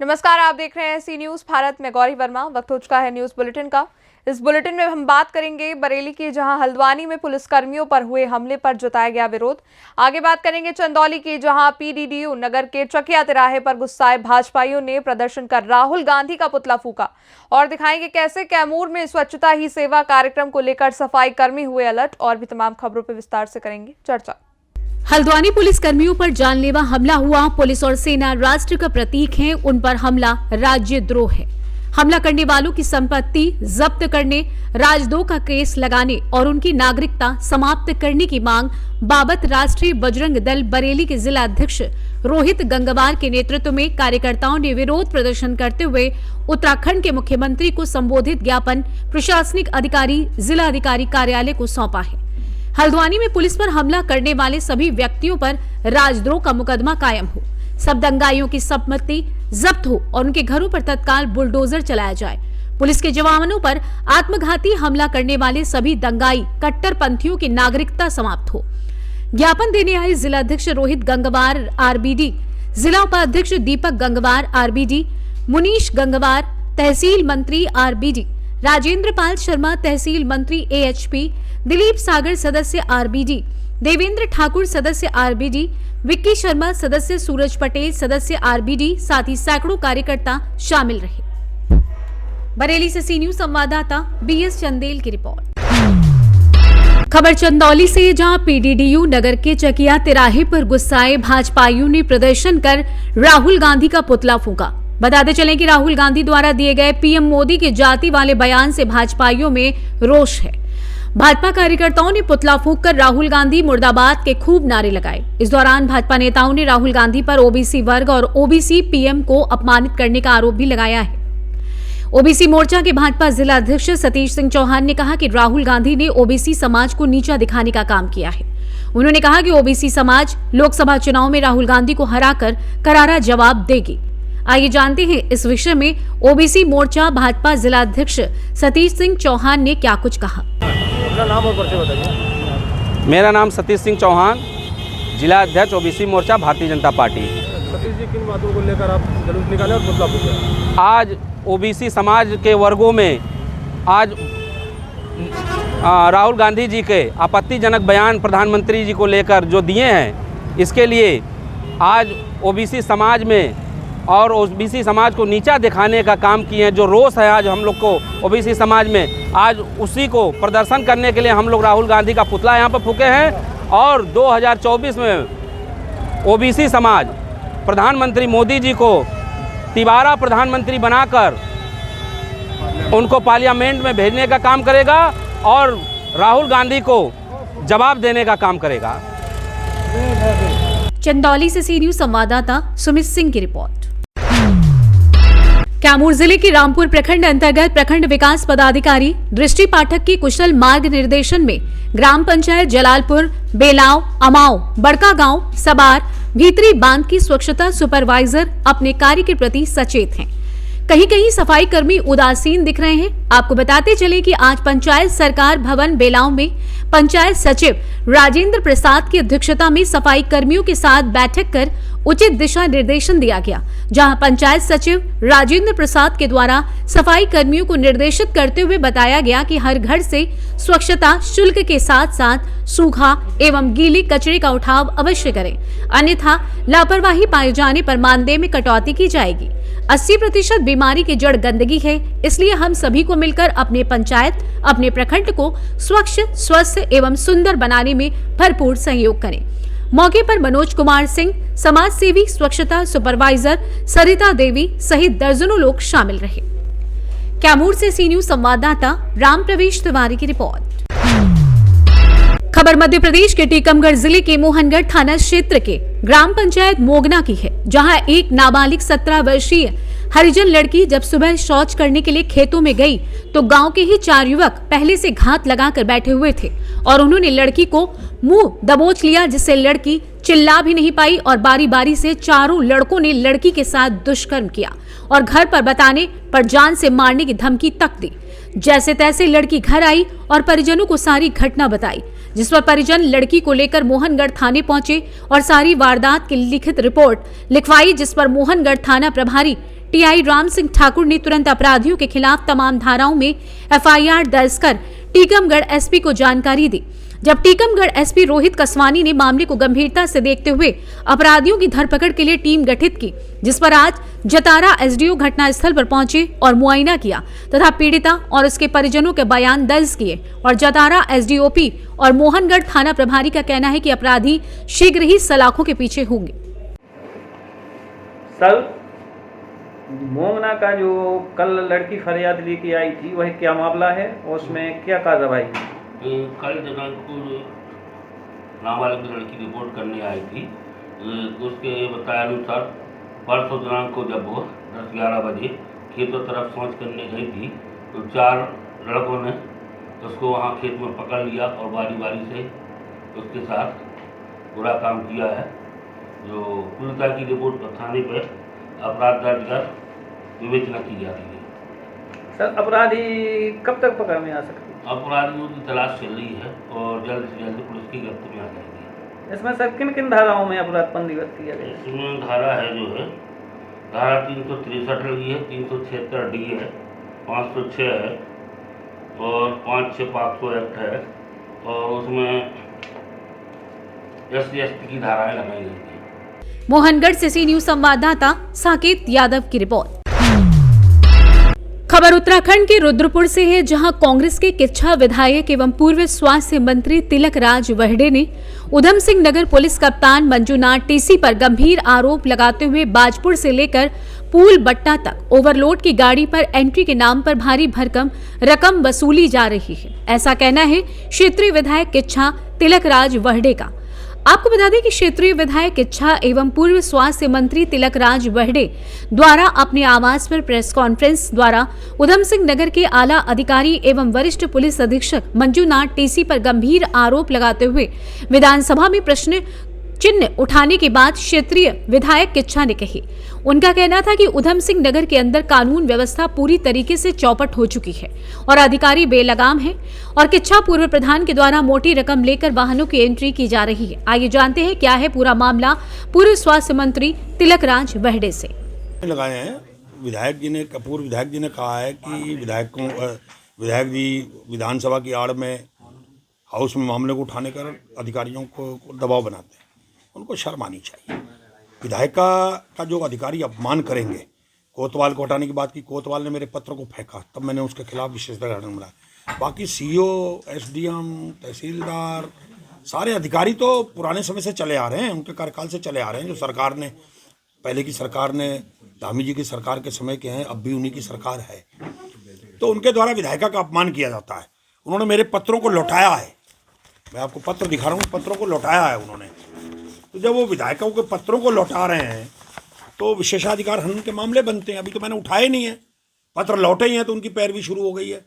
नमस्कार, आप देख रहे हैं सी न्यूज भारत में गौरी वर्मा। वक्त हो चुका है न्यूज बुलेटिन का। इस बुलेटिन में हम बात करेंगे बरेली की, जहां हल्द्वानी में पुलिसकर्मियों पर हुए हमले पर जताया गया विरोध। आगे बात करेंगे चंदौली की, जहां पीडीडीयू नगर के चकिया तिराहे पर गुस्साए भाजपाइयों ने प्रदर्शन कर राहुल गांधी का पुतला फूका। और दिखाएंगे कैसे कैमूर में स्वच्छता ही सेवा कार्यक्रम को लेकर सफाई कर्मी हुए अलर्ट। और भी तमाम खबरों पर विस्तार से करेंगे चर्चा। हल्द्वानी पुलिस कर्मियों पर जानलेवा हमला हुआ। पुलिस और सेना राष्ट्र का प्रतीक है, उन पर हमला राज्यद्रोह है। हमला करने वालों की संपत्ति जब्त करने, राजद्रोह का केस लगाने और उनकी नागरिकता समाप्त करने की मांग बाबत राष्ट्रीय बजरंग दल बरेली के जिला अध्यक्ष रोहित गंगवार के नेतृत्व में कार्यकर्ताओं ने विरोध प्रदर्शन करते हुए उत्तराखंड के मुख्यमंत्री को संबोधित ज्ञापन प्रशासनिक अधिकारी जिला अधिकारी कार्यालय को सौंपा है। हल्द्वानी में पुलिस पर हमला करने वाले सभी व्यक्तियों पर राजद्रोह का मुकदमा कायम हो, सब दंगाइयों की संपत्ति जब्त हो और उनके घरों पर तत्काल बुलडोजर चलाया जाए। पुलिस के जवानों पर आत्मघाती हमला करने वाले सभी दंगाई कट्टरपंथियों की नागरिकता समाप्त हो। ज्ञापन देने आए जिला अध्यक्ष रोहित गंगवार आरबीडी, जिला उपाध्यक्ष दीपक गंगवार आरबीडी, मुनीश गंगवार तहसील मंत्री आरबीडी, राजेंद्र पाल शर्मा तहसील मंत्री एएचपी, दिलीप सागर सदस्य आरबीडी, देवेंद्र ठाकुर सदस्य आरबीडी, विक्की शर्मा सदस्य, सूरज पटेल सदस्य आरबीडी, साथ ही सैकड़ों कार्यकर्ता शामिल रहे। बरेली से सी न्यूज संवाददाता बीएस चंदेल की रिपोर्ट। खबर चंदौली से, जहां पीडीडीयू नगर के चकिया तिराहे पर गुस्साए भाजपाइयों ने प्रदर्शन कर राहुल गांधी का पुतला फूंका। बताते चलें कि राहुल गांधी द्वारा दिए गए पीएम मोदी के जाति वाले बयान से भाजपाइयों में रोष है। भाजपा कार्यकर्ताओं ने पुतला फूंककर राहुल गांधी मुर्दाबाद के खूब नारे लगाए। इस दौरान भाजपा नेताओं ने राहुल गांधी पर ओबीसी वर्ग और ओबीसी पीएम को अपमानित करने का आरोप भी लगाया है। ओबीसी मोर्चा के भाजपा जिला अध्यक्ष सतीश सिंह चौहान ने कहा कि राहुल गांधी ने ओबीसी समाज को नीचा दिखाने का काम किया है। उन्होंने कहा कि ओबीसी समाज लोकसभा चुनाव में राहुल गांधी को हराकर करारा जवाब देगी। आइए जानते हैं इस विषय में ओबीसी मोर्चा भाजपा जिला अध्यक्ष सतीश सिंह चौहान ने क्या कुछ कहा। नाम और परिचय बताइए। मेरा नाम सतीश सिंह चौहान, जिला अध्यक्ष ओबीसी मोर्चा भारतीय जनता पार्टी। सतीश जी, किन बातों को लेकर आप जुलूस निकाले और पुतला फूंके? आज ओबीसी समाज के वर्गों में आज राहुल गांधी जी के आपत्तिजनक बयान प्रधानमंत्री जी को लेकर जो दिए हैं, इसके लिए आज ओबीसी समाज में और ओबीसी समाज को नीचा दिखाने का काम किए हैं। जो रोष है आज हम लोग को ओबीसी समाज में, आज उसी को प्रदर्शन करने के लिए हम लोग राहुल गांधी का पुतला यहाँ पर फूके हैं। और 2024 में ओबीसी समाज प्रधानमंत्री मोदी जी को तिबारा प्रधानमंत्री बनाकर उनको पार्लियामेंट में भेजने का काम करेगा और राहुल गांधी को जवाब देने का काम करेगा। चंदौली से सी न्यूज संवाददाता सुमित सिंह की रिपोर्ट। कैमूर जिले के रामपुर प्रखंड अंतर्गत प्रखंड विकास पदाधिकारी दृष्टि पाठक की कुशल मार्ग निर्देशन में ग्राम पंचायत जलालपुर, बेलाव, अमाओ, बड़का गांव, सबार, भीतरी बांध की स्वच्छता सुपरवाइजर अपने कार्य के प्रति सचेत हैं। कहीं कहीं सफाई कर्मी उदासीन दिख रहे हैं। आपको बताते चले कि आज पंचायत सरकार भवन बेलाव में पंचायत सचिव राजेंद्र प्रसाद की अध्यक्षता में सफाई कर्मियों के साथ बैठक कर उचित दिशा निर्देशन दिया गया, जहां पंचायत सचिव राजेंद्र प्रसाद के द्वारा सफाई कर्मियों को निर्देशित करते हुए बताया गया कि हर घर से स्वच्छता शुल्क के साथ साथ सूखा एवं गीले कचरे का उठाव अवश्य करें, अन्यथा लापरवाही पाए जाने पर मानदेय में कटौती की जाएगी। 80% बीमारी की जड़ गंदगी है, इसलिए हम सभी को मिलकर अपने पंचायत, अपने प्रखंड को स्वच्छ, स्वस्थ एवं सुंदर बनाने में भरपूर सहयोग करें। मौके पर मनोज कुमार सिंह, समाज सेवी स्वच्छता सुपरवाइजर सरिता देवी सहित दर्जनों लोग शामिल रहे। कैमूर से सी न्यूज संवाददाता राम प्रवेश तिवारी की रिपोर्ट। खबर मध्य प्रदेश के टीकमगढ़ जिले के मोहनगढ़ थाना क्षेत्र के ग्राम पंचायत मोगना की है, जहां एक नाबालिग 17 वर्षीय हरिजन लड़की जब सुबह शौच करने के लिए खेतों में गई तो गांव के ही 4 युवक पहले से घात लगाकर बैठे हुए थे और उन्होंने लड़की को मुंह दबोच लिया, जिससे लड़की चिल्ला भी नहीं पाई और बारी बारी से चारों लड़कों ने लड़की के साथ दुष्कर्म किया और घर पर बताने पर जान से मारने की धमकी तक दी। जैसे तैसे लड़की घर आई और परिजनों को सारी घटना बताई, जिस पर परिजन लड़की को लेकर मोहनगढ़ थाने पहुंचे और सारी वारदात की लिखित रिपोर्ट लिखवाई, जिस पर मोहनगढ़ थाना प्रभारी टीआई राम सिंह ठाकुर ने तुरंत अपराधियों के खिलाफ तमाम धाराओं में एफआईआर दर्ज कर टीकमगढ़ एसपी को जानकारी दी। जब टीकमगढ़ एसपी रोहित कसवानी ने मामले को गंभीरता से देखते हुए अपराधियों की धरपकड़ के लिए टीम गठित की, जिस पर आज जतारा एसडीओ घटनास्थल पर पहुंचे और मुआयना किया तथा पीड़िता और उसके परिजनों के बयान दर्ज किए। और जतारा एसडीओपी और मोहनगढ़ थाना प्रभारी का कहना है कि अपराधी शीघ्र ही सलाखों के पीछे होंगे। सर, मोंगना का जो कल लड़की फरियाद लेके आई थी वह क्या मामला है और उसमें क्या कार्रवाई है? कल दिनांक को नाबालिग लड़की रिपोर्ट करने आई थी, उसके बताए अनुसार परसों दिनांक को जब वो 10-11 बजे खेतों तरफ शौच करने गई थी तो 4 लड़कों ने उसको वहाँ खेत में पकड़ लिया और बारी बारी से उसके साथ बुरा काम किया है। जो पीड़िता की रिपोर्ट पर थाने पर अपराध दर्ज कर विवेचना की जा रही है। सर, अपराधी कब तक पकड़ में आ सकते हैं? अपराधियों की तलाश चल रही है और जल्द से जल्द पुलिस की गिरफ्त में आ जाएगी। इसमें सर किन किन धाराओं में अपराध पंजीबद्ध किया गया? इसमें धारा है जो है धारा 363 लगी है, 376 डी है, 506 है और 56 पॉक्सो एक्ट है और उसमें SC/ST की धाराएं लगाई गई हैं। मोहनगढ़ से सी न्यूज संवाददाता साकेत यादव की रिपोर्ट। खबर उत्तराखंड के रुद्रपुर से है, जहां कांग्रेस के किच्छा विधायक एवं पूर्व स्वास्थ्य मंत्री तिलक राज वहडे ने उधम सिंह नगर पुलिस कप्तान मंजूनाथ टीसी पर गंभीर आरोप लगाते हुए बाजपुर से लेकर पूल बट्टा तक ओवरलोड की गाड़ी पर एंट्री के नाम पर भारी भरकम रकम वसूली जा रही है। ऐसा कहना है क्षेत्रीय विधायक किच्छा तिलक राज वहडे का। आपको बता दें कि क्षेत्रीय विधायक इच्छा एवं पूर्व स्वास्थ्य मंत्री तिलक राज वहडे द्वारा अपने आवास पर प्रेस कॉन्फ्रेंस द्वारा उधम सिंह नगर के आला अधिकारी एवं वरिष्ठ पुलिस अधीक्षक मंजूनाथ टीसी पर गंभीर आरोप लगाते हुए विधानसभा में प्रश्न चिन्ह उठाने के बाद क्षेत्रीय विधायक किच्छा ने कही। उनका कहना था कि उधम सिंह नगर के अंदर कानून व्यवस्था पूरी तरीके से चौपट हो चुकी है और अधिकारी बेलगाम है और किच्छा पूर्व प्रधान के द्वारा मोटी रकम लेकर वाहनों की एंट्री की जा रही है। आइए जानते हैं क्या है पूरा मामला पूर्व स्वास्थ्य मंत्री तिलक राज वहडे से। लगाए हैं विधायक जी ने, पूर्व विधायक जी ने कहा है कि विधायक जी विधानसभा की आड़ में हाउस में मामले को उठाने कर अधिकारियों को दबाव बनाते हैं। उनको शर्म आनी चाहिए। विधायक का जो अधिकारी अपमान करेंगे, कोतवाल को हटाने की बात की, कोतवाल ने मेरे पत्र को फेंका, तब मैंने उसके खिलाफ विशेषता गठन बनाया। बाकी CO, SDM, तहसीलदार सारे अधिकारी तो पुराने समय से चले आ रहे हैं, उनके कार्यकाल से चले आ रहे हैं। जो सरकार ने, पहले की सरकार ने, धामी जी की सरकार के समय के हैं, अब भी उन्हीं की सरकार है, तो उनके द्वारा विधायिका का अपमान किया जाता है। उन्होंने मेरे पत्रों को लौटाया है, मैं आपको पत्र दिखा रहा हूँ, पत्रों को लौटाया है उन्होंने। तो जब वो विधायकों के पत्रों को लौटा रहे हैं तो विशेषाधिकार हनन के मामले बनते हैं। अभी तो मैंने उठाए नहीं है, पत्र लौटे ही हैं तो उनकी पैरवी शुरू हो गई है।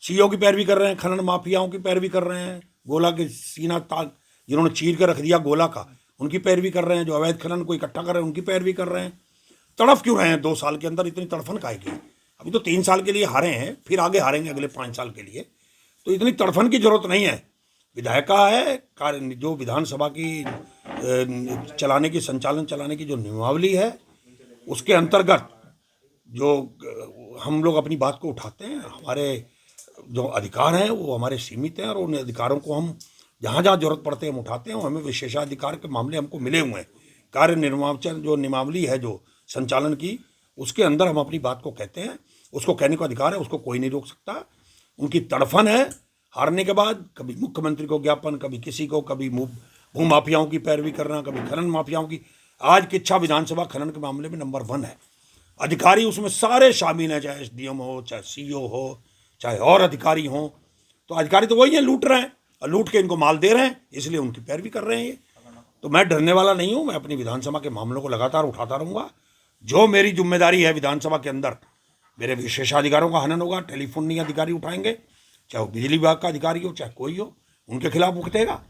CO की पैरवी कर रहे हैं, खनन माफियाओं की पैरवी कर रहे हैं, गोला के सीना ताक जिन्होंने चीर कर रख दिया गोला का, उनकी पैरवी कर रहे हैं, जो अवैध खनन को इकट्ठा कर रहे हैं उनकी पैरवी कर रहे हैं। तड़फ क्यों रहे हैं 2 साल के अंदर, इतनी तड़फन काहे की? अभी तो 3 साल के लिए हारे हैं, फिर आगे हारेंगे अगले 5 साल के लिए, तो इतनी तड़फन की जरूरत नहीं है। विधायिका है, कार्य जो विधानसभा की संचालन चलाने की जो नियमावली है उसके अंतर्गत जो हम लोग अपनी बात को उठाते हैं, हमारे जो अधिकार हैं वो हमारे सीमित हैं और उन अधिकारों को हम जहाँ जहाँ जरूरत पड़ते हैं हम उठाते हैं। और हमें विशेषाधिकार के मामले हमको मिले हुए हैं। कार्य निर्वाचन जो नियमावली है जो संचालन की, उसके अंदर हम अपनी बात को कहते हैं, उसको कहने का अधिकार है, उसको कोई नहीं रोक सकता। उनकी तड़फन है हारने के बाद, कभी मुख्यमंत्री को ज्ञापन, कभी किसी को, कभी भू माफियाओं की पैरवी करना, कभी खनन माफियाओं की। आज किच्छा विधानसभा खनन के मामले में नंबर 1 है। अधिकारी उसमें सारे शामिल हैं, चाहे SDM हो, चाहे CO हो, चाहे और अधिकारी हों। तो अधिकारी तो वही हैं, लूट रहे हैं और लूट के इनको माल दे रहे हैं, इसलिए उनकी पैरवी कर रहे हैं ये। तो मैं डरने वाला नहीं हूँ, मैं अपनी विधानसभा के मामलों को लगातार उठाता रहूँगा। जो मेरी जिम्मेदारी है विधानसभा के अंदर, मेरे विशेषाधिकारों का हनन होगा, टेलीफोन नहीं अधिकारी उठाएंगे, चाहे वो बिजली विभाग का अधिकारी हो, चाहे कोई हो, उनके खिलाफ उठेगा।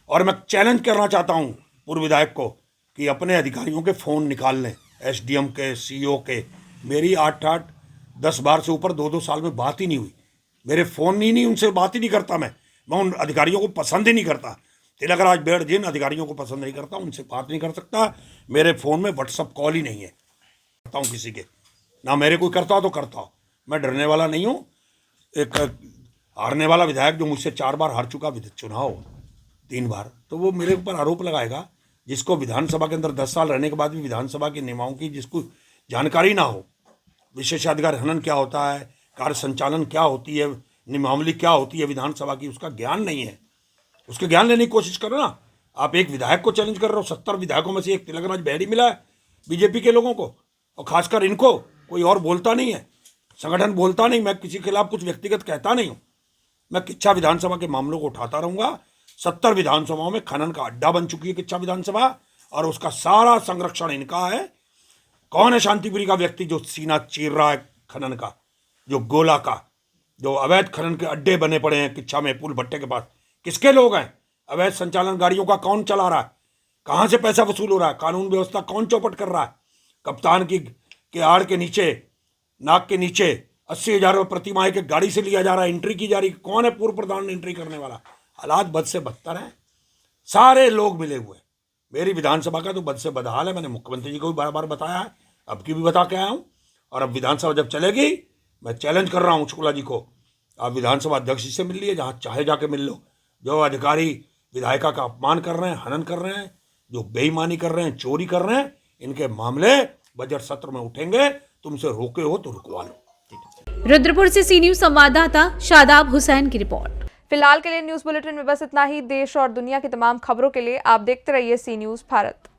और मैं चैलेंज करना चाहता हूँ पूर्व विधायक को कि अपने अधिकारियों के फ़ोन निकाल लें, SDM के, CO के। मेरी 8-10 बार से ऊपर 2-2 साल में बात ही नहीं हुई। मेरे फ़ोन ही नहीं, उनसे बात ही नहीं करता मैं उन अधिकारियों को पसंद ही नहीं करता। तिलक राज बेड़ जिन अधिकारियों को पसंद नहीं करता, उनसे बात नहीं कर सकता। मेरे फ़ोन में WhatsApp कॉल ही नहीं है, करता हूँ किसी के। ना मेरे कोई करता हो तो करता हो, मैं डरने वाला नहीं हूँ। एक हारने वाला विधायक जो मुझसे 4 बार हार चुका चुनाव, 3 बार, तो वो मेरे ऊपर आरोप लगाएगा। जिसको विधानसभा के अंदर 10 साल रहने के बाद भी विधानसभा के नियमों की जिसको जानकारी ना हो, विशेषाधिकार हनन क्या होता है, कार्य संचालन क्या होती है, नियमावली क्या होती है विधानसभा की, उसका ज्ञान नहीं है, उसके ज्ञान लेने की कोशिश करो ना। आप एक विधायक को चैलेंज कर रहे हो, 70 विधायकों में से एक तिलकराज बहरी मिला है बीजेपी के लोगों को, और खासकर इनको कोई और बोलता नहीं है, संगठन बोलता नहीं। मैं किसी के खिलाफ कुछ व्यक्तिगत कहता नहीं हूँ, मैं किच्छा विधानसभा के मामलों को उठाता रहूँगा। 70 विधानसभाओं में खनन का अड्डा बन चुकी है किच्छा विधानसभा, और उसका सारा संरक्षण इनका है। कौन है शांतिपुरी का व्यक्ति जो सीना चीर रहा है खनन का, जो गोला का, जो अवैध खनन के अड्डे बने पड़े हैं किच्छा में, पुल भट्टे के पास, किसके लोग हैं? अवैध संचालन गाड़ियों का कौन चला रहा है? कहाँ से पैसा वसूल हो रहा है? कानून व्यवस्था कौन चौपट कर रहा है? कप्तान के आड़ के नीचे, नाक के नीचे 80,000 रुपये प्रति माह के गाड़ी से लिया जा रहा है, एंट्री की जा रही। कौन है पूर्व प्रधान एंट्री करने वाला? हालात बद से बदतर हैं, सारे लोग मिले हुए। मेरी विधानसभा का तो बद से बदहाल है। मैंने मुख्यमंत्री जी को भी बार बार बताया है, अब की भी बता के आया हूँ। और अब विधानसभा जब चलेगी, मैं चैलेंज कर रहा हूँ शुक्ला जी को, आप विधानसभा अध्यक्ष जी से मिल लिए, जहाँ चाहे जाके मिल लो। जो अधिकारी विधायिका का अपमान कर रहे हैं, हनन कर रहे हैं, जो बेईमानी कर रहे हैं, चोरी कर रहे हैं, इनके मामले बजट सत्र में उठेंगे। तुमसे रोके हो तो रुकवा लो। रुद्रपुर से सी न्यूज संवाददाता शादाब हुसैन की रिपोर्ट। फिलहाल के लिए न्यूज बुलेटिन में बस इतना ही। देश और दुनिया की तमाम खबरों के लिए आप देखते रहिए सी न्यूज भारत।